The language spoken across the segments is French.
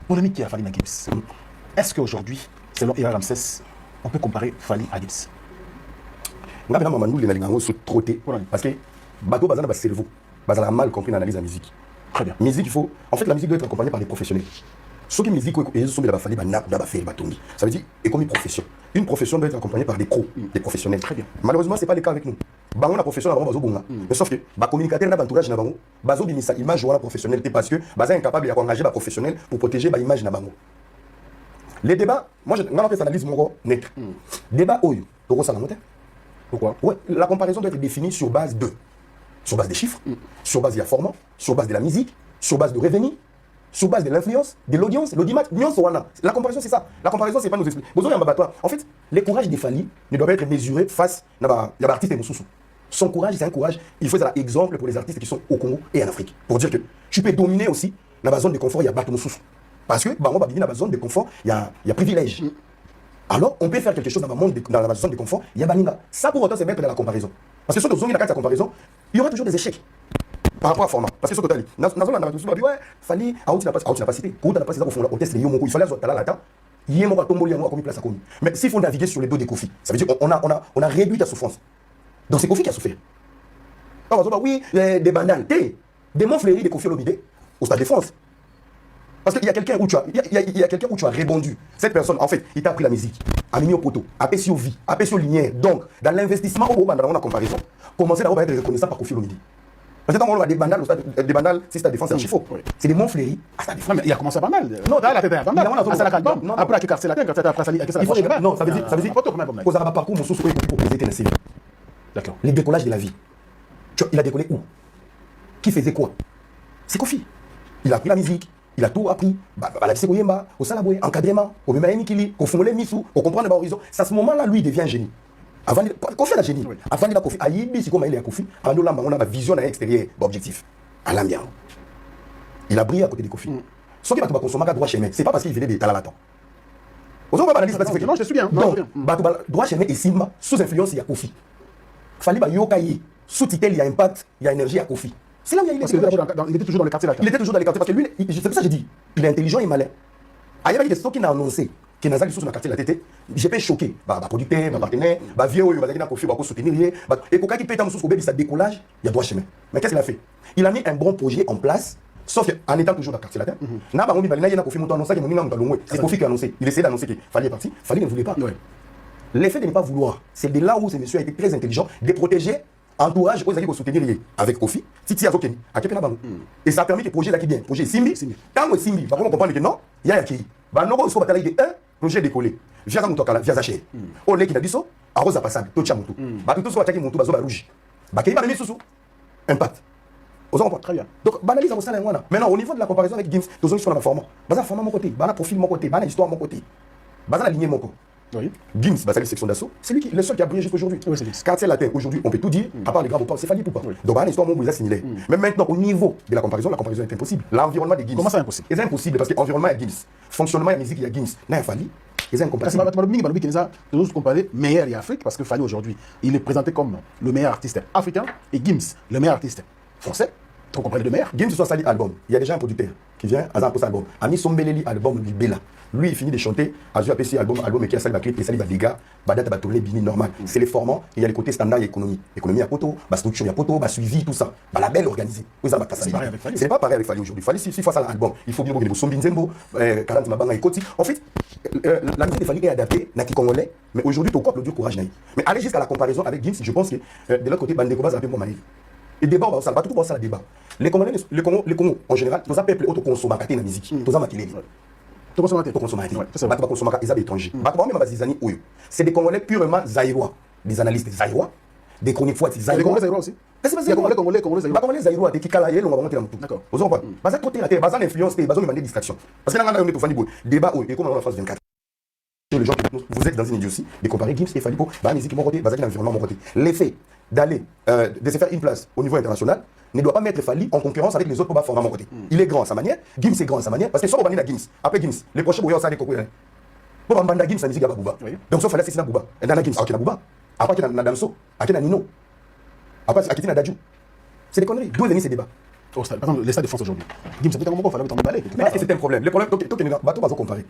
Mon ami qui a Fally à Gims, est-ce qu'aujourd'hui, selon Ira Ramsès, on peut comparer Fally à Gims? On a maintenant Mamadou Lengalingango se trotter parce que bateau bazana ba cerveau, bazana mal compris l'analyse de la musique. Très bien. Musique, il faut. En fait, la musique doit être accompagnée par des professionnels. Ceux qui musique, ils sont là, Fally ba faire batongi. Ça veut dire et comme une profession. Une profession doit être accompagnée par des pros, des professionnels. Très bien. Malheureusement, c'est pas le cas avec nous. Bango la profession avant bazo bonga. Mais sauf que ba communicateur na entourage na bango, bazo bimisa image wala professionnalité parce que baza incapable d'engager ba professionnel pour protéger ba image na bango. Les débats, moi je n'ai pas analyse mon net. Débat oyo, toko ça noter. Pourquoi? Ouais, la comparaison doit être définie sur base de sur base des chiffres, sur base de la format, sur base de la musique, sur base de revenus, sur base de l'influence, de l'audience, l'audimat, la comparaison c'est ça. La comparaison c'est pas nous expliquer. En fait, le courage des Fally ne doit pas être mesuré face à l'artiste et Moussoussou. Son courage, c'est un courage, il faut être un exemple pour les artistes qui sont au Congo et en Afrique. Pour dire que tu peux dominer aussi dans la zone de confort, il y a Bato Moussoussou. Parce que on va vivre dans la zone de confort, il y a privilège. Alors, on peut faire quelque chose dans la zone de confort, il y a Baninga. Ça pour autant, c'est mettre dans la comparaison. Parce que sur la carte de comparaison, il y aura toujours des échecs. Par rapport à format. Parce que sur le total, ouais, Fally, tu n'as pas cité. Quand tu n'as pas cité, on teste les yomos, il fallait avoir la il y a un tomboli à moi, place à commis. Mais s'il faut naviguer sur les dos des Kofi, ça veut dire qu'on a réduit ta souffrance. Donc c'est Kofi qui a souffert. Alors, oui, des bandales, des montfléries de Kofi Olomide au Stade de France. Parce qu'il y a quelqu'un où tu as répondu. Cette personne, en fait, il t'a pris la musique, a mis au poteau, a payé sur vie, a payé sur lignère. Donc, dans l'investissement, on a comparaison. Commencer d'abord à être reconnaissant par Kofi Olomide. Parce que quand on a des bandales, c'est Stade de France, c'est archifaux. C'est des montfléries à Stade de France. Il a commencé à Bandal. Non, t'as la tête à Bandal. Après, il a cassé la tête, non, ça veut dire, aux Arabes parcours, mon sous-souhait pour président de D'accord. Les décollages de la vie. Il a décollé où? Qui faisait quoi? C'est Kofi. Il a pris la musique. Il a tout appris. La Koyemba, au Salaboué, encadrement, au Mema Nikili, au Fumole Missou, au comprendre l'horizon. C'est à ce moment-là, lui, il devient un génie. Avant, Kofi est un génie. Avant, il a Kofi. Aïbi, c'est comme il est à Kofi. En nous, on a ma vision à l'extérieur, objectif. À l'ambiance. Il a brillé à côté de Kofi. Ce qui va consommer à droit chemin, c'est pas parce qu'il venait de Talalatan. Aux autres, on va analyser parce que. Non, je suis bien. Donc, droit chemin et Simba, sous influence, il y a Kofi. Fally Yokaye, sous titel, il y a impact, il y a énergie à Kofi. C'est là où il était toujours dans le quartier là. Il était toujours dans les quartiers parce que lui, c'est pour ça que j'ai dit, il est intelligent et malin. Il y a des gens qui n'ont annoncé qu'il n'a pas sur le quartier de la tête. J'ai pas choqué. Producteur, partenaire, vieux, il va Kofi, il va soutenir. Et pour qu'il paye dans son sa décollage, il y a droit chemin. Mais qu'est-ce qu'il a fait? Il a mis un bon projet en place, sauf qu'en étant toujours dans le quartier latin. C'est Kofi qui a annoncé. Il essayait d'annoncer qu'il fallait partir. Fally ne voulait pas. L'effet de ne pas vouloir, c'est de là où ce monsieur a été très intelligent, de protéger entourage aux alliés pour soutenir avec Kofi, Titi Azokeni, à Kepena Bango. Et ça a permis que le projet là qui bien, projet Simbi, tant que Simbi, on comprend que non, il y a qui. Bah non, on se bataille de un projet décollé. Via Zamutokala, via Zaché. On est qui n'a dit ça, à Rosa Passable, Tocha Moutou. Bah tout soit attaqué Moutou, Bazo Rouge. Bah qui va mis sous impact. Aux enfants, très bien. Donc, banalise à ça. Maintenant, au niveau de la comparaison avec Gims, tous sur la format. Bah ça format mon côté, bah profil mon côté, bah histoire mon côté. Bah la lignée mon côté. Oui. Gims, bah, c'est la section d'assaut. C'est lui le seul qui a brillé jusqu'aujourd'hui. Oui, quartier latin, aujourd'hui, on peut tout dire, à part les graves ou pas, c'est Fally ou pas. Oui. Donc, l'histoire, mon similaire. Mais maintenant, au niveau de la comparaison est impossible. L'environnement de Gims. Comment ça impossible? C'est impossible parce que l'environnement est Gims. Fonctionnement et musique, il y a Gims. N'a Fally. C'est incompatible. Tu nous comparer meilleur et Afrique parce que Fally aujourd'hui, il est présenté comme le meilleur artiste africain et Gims, le meilleur artiste français. Trop compris de mer. Gims soit sali album. Il y a déjà un producteur qui vient à post album. Ami Sombeleli album Libela. Lui il finit de chanter. Azu APC album et qui a sali clip et sali dégâts. Date va tourner bini normal. C'est les formats. Il y a les côtés standards et économie. Économie à poto, structure à poto, suivi tout ça. Label organisé. C'est pas pareil avec Fali aujourd'hui. Fali si face à l'album, il faut bien que Sombi Nzembo, 40 Mabanga et Koti. En fait, la musique de Fali est adaptée na qui congolais, mais aujourd'hui tu coupes le dur courage naïf. Mais aller jusqu'à la comparaison avec Gims, je pense que de l'autre côté Bandeko va un peu moins maïf. Et débat, on va pas tout ça le débat. Les Congolais, en général, nous appelons autoconsommés à la musique. Nous avons maquillé. C'est des Congolais purement zaïrois. Des analystes zaïrois. Des chroniques fois zaïrois. Les Congolais zaïrois aussi. C'est pas Congolais zaïrois. Des Kikalaye, on va monter dans tout. D'accord. Vous comprenez? Parce que côté la terre, parce que l'influence, parce que demander distraction. Parce que là, on est au Fani Boy. Débat, et comme on est en phase 24. Les gens, vous êtes dans une idiotie de comparer Gims et Falipo, la musique mon côté, l'environnement mon côté. L'effet d'aller, de se faire une place au niveau international ne doit pas mettre Fali en concurrence avec les autres pour former mon côté. Il est grand à sa manière, Gims est grand à sa manière, parce que soit on va Gims, après Gims, les prochains boyaux ça les coco. Pour on banda Gims la musique à Bouba. Donc soit Fali c'est na Bouba, et dans la Gims à Bouba, après qu'il y a Damso, à qui Nino, après à qui na Dadju. C'est des conneries. D'où est venu ces débats? Par exemple, les stades de France aujourd'hui. Gims, ça peut être un moment qu'il fallait balai. Mais c'est un problème. Le problème, bateau va comparer.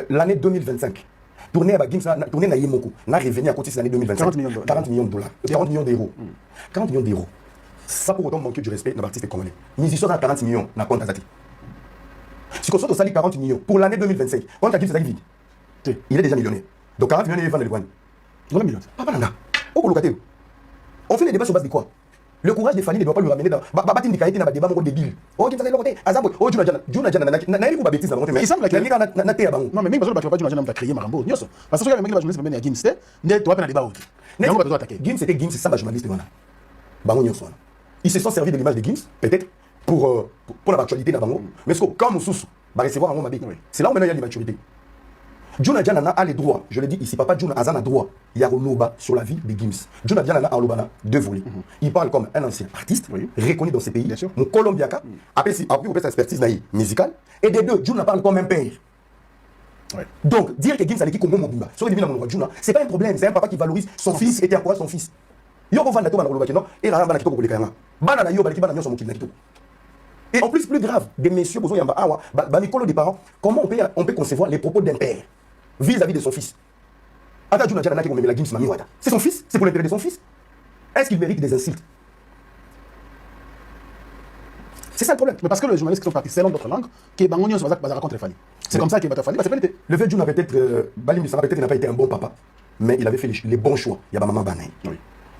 L'année 2025. Tourner à Gims, tourner à Yemoko, n'a revenu à côté de l'année 2025. 40 millions de dollars. 40 millions d'euros. 40 millions d'euros. Ça pour autant manquer du respect de l'artiste congolais. Musicien à 40 millions, n'a compte Azati. Si on sort au 40 millions pour l'année 2025, quand Gims est vide, il est déjà millionnaire. Donc 40 millions, il va le loin. On a millions. Papa Nanda. Au locataire. On fait les débats sur base de quoi? Le courage des familles ne doit pas lui ramener dans Babatin Dikaïti dans le débat débile. Oh, qui est le côté Azabo, oh, Juna Jana, n'a pas bêtise dans le côté. Il semble que n'a pas non, mais même parce que tu vas pas Juna Jana créé Marambo. Parce que les mecs qui vont à Gims, ne doit pas débat. Non, pas attaquer. Gims c'était Gims, c'est ça, journaliste voilà. Bango Nyoswana. Ils se sont servis de l'image de Gims, peut-être pour l'actualité dans Bango. Mais quand nous sous, va recevoir un mot c'est là où maintenant il y a l'immaturité. Juna Jana a les droits, je le dis ici, papa Juna Azana a droit. Il y a Ronoba sur la vie de Gims. Juna Jana a Lobana deux volets. Il parle comme un ancien artiste, reconnu dans ses pays, mon Colombiaca, après pour sa expertise musicale. Et des deux, Juna parle comme un père. Donc, dire que Gims a l'équipe comme Mobimba, sur les bilans de Juna, c'est pas un problème, c'est un papa qui valorise son fils et qui encourage son fils. Yo vanda to bana non et la bana kitoko koleka nga. Bana na yo bana kibana nyoso mokili na kitoko. Et en plus grave, des messieurs bozo yamba awa, ba mikolo des parents, comment on peut concevoir les propos d'un père vis-à-vis de son fils? Ata Juna Jana qui la Gims mami wata. C'est son fils, c'est pour l'intérêt de son fils. Est-ce qu'il mérite des insultes? C'est ça le problème. Mais parce que les journalistes qui sont partis, c'est l'autre langue, qui est Bangonio sur Bazar contre Fali. C'est comme ça qu'il va Fali. Le vieux Juna peut-être, Balim Bissara peut-être n'a pas été un bon papa, mais il avait fait les bons choix. Il y a maman Banay.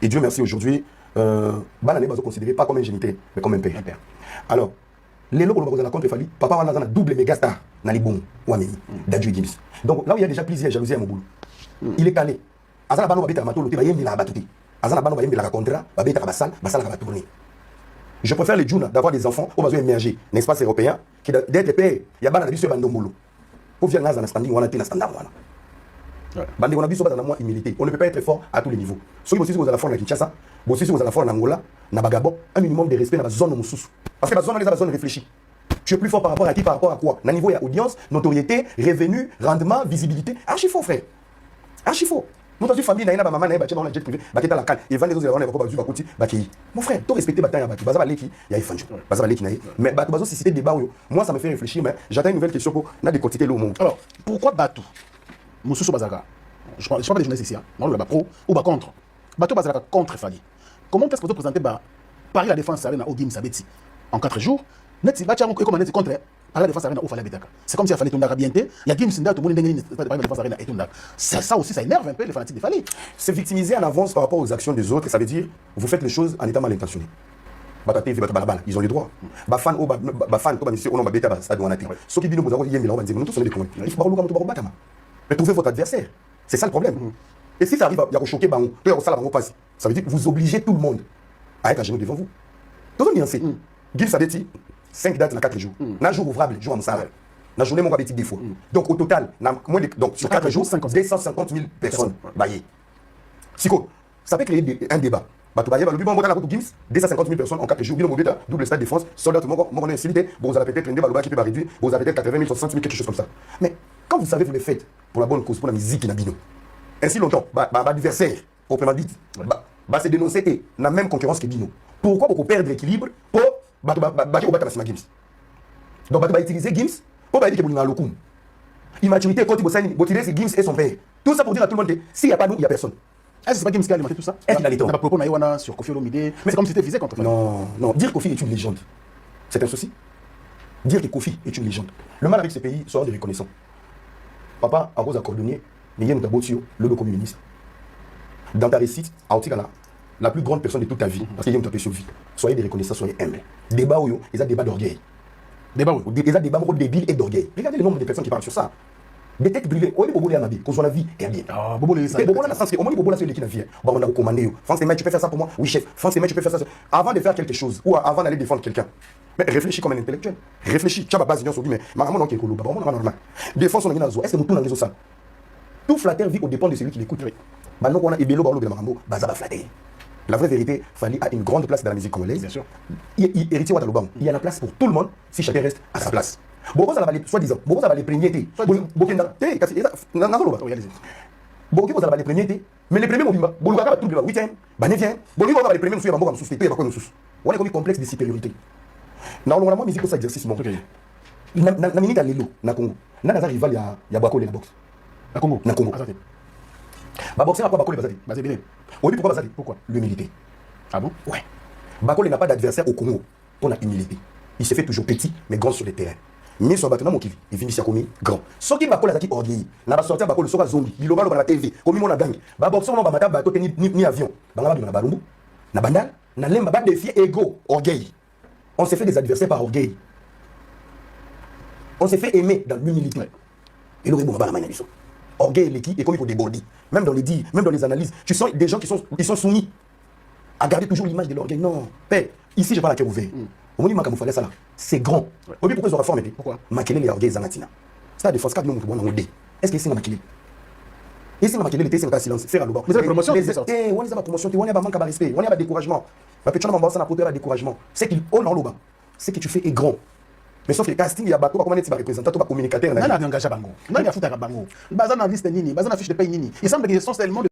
Et Dieu merci aujourd'hui, Banane va se considérer pas comme un géniteur, mais comme un père. Alors, les locaux de la contre Fali, papa a un double méga star, Nalibon, Ouameni, Dadju Gims. Donc là où il y a déjà plusieurs jalousies à mon boulot, il est calé. Azana Bano va bêter à Mato, l'autre va y la battuter. Azana Bano va y la contrat, va bêter à Bassal, Bassal va tourner. Je préfère les Juna d'avoir des enfants au besoin émerger, un espace européen, qui d'être père, il y a Banane sur Bandomolo. Pour venir dans un standing, on a un standard. Bande on a vu ça dans moins humilité. On ne peut pas être fort à tous les niveaux. Ceux qui sont à la fois dans Kinshasa, ceux qui sont à la fois en Angola, na Bagabo, un minimum de respect dans la zone où sous. Parce que la zone est la zone réfléchie. Tu es plus fort par rapport à qui, par rapport à quoi? Dans le niveau il y a audience, notoriété, revenu, rendement, visibilité. Archi faux frère. Archi faux. Nous dans une famille, na maman na dans la jet privé, ba la calme. Et 22 euros na ba ba kuti ba ki. Mon frère, tu respecter bataille ba baza ba leki, il y a ifanjo. Baza ba leki na. Mais ba bazo susciter débat. Moi ça me fait réfléchir mais j'attends une nouvelle question pour na décortiquer le monde. Alors, pourquoi Batou Moussou Bazaka? Je parle pas des journalistes ici, non, le pro ou bas contre. Bateau Bazaka contre Fali. Comment est-ce que vous présentez Paris la défense Arena au Gims Abeti en 4 jours? Net Batia comment net contre Paris la défense Arena au Fali Betaka. C'est comme si il fallait Tondaka bien. Il y a Gims Nda tout le monde Paris la défense Arena et Tondaka. Ça aussi ça énerve un peu les fanatiques de Fali. Se victimiser en avance par rapport aux actions des autres, ça veut dire vous faites les choses en étant mal intentionné. Ils ont les droits. Bafan ou Bafan comme on a bêta ça doit en être. Ceux qui disent nous avons yémi là on va dire nous tous on est des cons. Il faut parler comme batama. Mais trouvez votre adversaire. C'est ça le problème. Et si ça arrive à choquer Bango, ça veut dire que vous obligez tout le monde à être à genoux devant vous. Tout le monde sait. Gims a dit 5 dates dans 4 jours. Un jour ouvrable, jour à Moussala. La journée, mon petit des fois. Donc au total, donc, sur 4 jours, 250 000 personnes. Siko, ça peut créer un débat. Le but, on 250 000 personnes en 4 jours. Double stade de défense, soldat, on est incité. Vous allez peut-être un débat qui peut réduire. Vous avez peut-être 80 000, 60 000, quelque chose comme ça. Mais quand vous savez, vous le faites pour la bonne cause, pour la musique, ainsi longtemps, l'adversaire, proprement dit, c'est dénoncer la même concurrence que Bino. Pourquoi perdre l'équilibre pour baki obata masima Gims. Donc bato ba utiliser Gims pour ba dire que bolinga lokum. Immaturité quand il botirer c'est Gims et son père. Tout ça pour dire à tout le monde que s'il y a pas nous, il y a personne. Est-ce que c'est pas Gims qui a alimenté tout ça? Est-ce qu'il a les temps? On a propos Naïwana sur Kofi Olomide. Mais c'est comme si c'était visé contre Fali. Non, dire que Kofi est une légende, c'est un souci. Dire que Kofi est une légende. Le mal avec ce pays, soyons des reconnaissants. Papa, en gros, cordonnier, mais il y a le Premier ministre. Dans ta récite, à Otikala, la plus grande personne de toute ta vie, parce qu'il y a une tapée sur vie. Soyez des reconnaissants, soyez humbles. Débat où ils ont débat d'orgueil. Débat où Ils ont débat débile et d'orgueil. Regardez le nombre de personnes qui parlent sur ça. Des têtes brûlées. Oui, Bobo, qu'on soit la vie est bien. Ah, Bobo, les Bobo, on a sens que au moins Bobo, là, c'est lui qui l'a vie. Bon, on a recommandé. France, tu peux faire ça pour moi? Oui, chef. France, tu peux faire ça. Avant de faire quelque chose ou avant d'aller défendre quelqu'un. Mais réfléchis comme un intellectuel. Réfléchis. Tu as ma base, on se dit, mais maman, non, qui est colo. Bah, on normal. Défense, on a est-ce que nous tournons dans les ça? Tout flatteur vit au dépend de celui qui l'écoute. Maintenant, on a Ebelo, Barlo, de la Marambo, bah, ça va flatter. La vraie vérité, Fali a une grande place dans la musique congolaise. Bien sûr. Héritier Ouattara, il y a la place pour tout le monde si chacun reste à sa place. Bobo, ça va les, soi-disant, Bobo, ça va les premiers. Bokenda, Bobo, ça va les premiers. Mais les premiers, Mobimba, Bolugaka va tout le 8e, bah 9e, Bolugaka va les premiers, nous sommes en sous-stété, pas comme nous sous. On est comme un complexe de supériorité. Non, on a moins musique pour ça exercice, mon. Na minute à l'élo, na Congo. Na naza rival, il y a Bakole la boxe. Na Congo. Na Congo. Bah boxer, pourquoi Bakole Bazadi? Bah c'est bien. Oui, pourquoi Bazadi? Pourquoi? L'humilité. Ah bon? Ouais. Bakole n'a pas d'adversaire au Congo pour la humilité. Il se fait toujours petit, mais grand sur le terrain. Mais sur le bâtiment, il finit à commis grand. Ce qui Bakole a dit orgueil, n'a pas sorti Bakole sur zombie, il va la TV, comme il a gagné. Bah boxer, on va mater bateau ni avion. Bah on va na balumbu, na bandal, na lemba ba défier ego, orgueil. On s'est fait des adversaires par orgueil. On s'est fait aimer dans l'humilité. Ouais. Et le rebond va la manière. Orgueil l'équipe et comme il faut déborder. Même dans les dires, même dans les analyses, tu sens des gens qui sont soumis à garder toujours l'image de l'orgueil. Non, père, ici je parle à cœur ouvert. Au moment où il ça là, c'est grand. Ouais. Pourquoi ils ont réformé? Pourquoi? Maquiller les orgueils Zanatina. C'est la défense 4 millions de monde. Est-ce que c'est maquiller? Et si on maquiller l'été, c'est un silence. Faire à l'eau. Mais c'est la promotion. On est à promotion, on est à manque de respect, on est à découragement. Ma petite femme ça n'a découragement. C'est qu'il on en l'eau. C'est que tu fais est grand. Mais sauf que le casting, il y a bateau, comment est-ce que représentant, tu vas communicateur. Non, il y a engagé à Bango. Non, il y a foutu à Bango. Il y a une liste Nini, il y a une fiche de paye Nini. Il semble qu'ils sont tellement de